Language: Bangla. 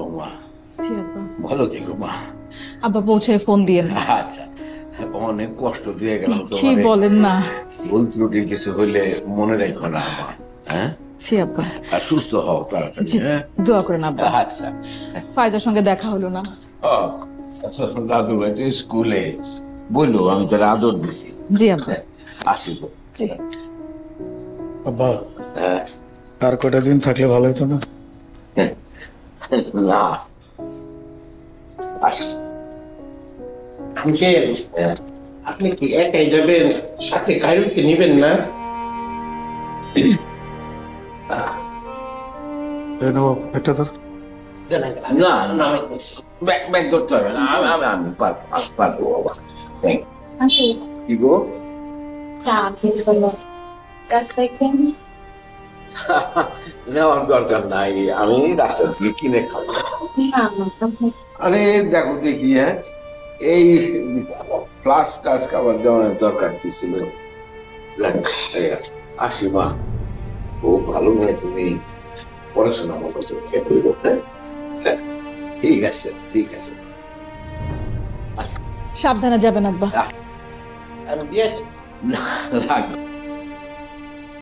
বৌমা। জি আব্বা। ভালো থেকো মা। আব্বা পৌঁছে ফোন দিয়ে না। আচ্ছা, অনেক কষ্ট দিয়ে গেলাম কি তোমারে। বলেন না। ভুল ত্রুটি কিছু হইলে মনে রাখো না মা। হ্যাঁ, জি আব্বা। আর সুস্থ হও তাড়াতাড়ি। জি, হ্যাঁ, দোয়া করেন আব্বা। আচ্ছা। ফায়জার সঙ্গে দেখা হলো না। দাদু ভাই তো স্কুলে বললো, আমি তার আদর দিছি। জি আব্বা। আসিব। জি। আব্বা, হ্যাঁ, আর কয়টা দিন থাকলে ভালো হতো না? না আস। আঙ্কেল, আপনি কি একাই যাবেন, সাথে কারুকে নিবেন না? এই নাও একটা ধর। দেন আঙ্কেল, না, না। নামাইতেছি। ব্যাগ ধরতে হবে না, আমি পারবো, পারবো বাবা। আঙ্কেল, কি গো? চা খেয়ে ফেলো। রাস্তায় খেয়ে নি? নেওয়ার দরকার নাই, আমি রাস্তা দিয়ে কিনে খাবো। না না, আপনি আরে দেখো দেখি, হ্যাঁ, এই ক্লাস টাস খাবার দেওয়ার দরকার কি ছিল? আসি মা, ও ভালো মেয়ে, তুমি পড়াশোনা মতো করবো। হ্যাঁ, ঠিক আছে, ঠিক আছে। সাবধানে যাবেন আব্বা। আমি দিয়েছি। না, রাখো।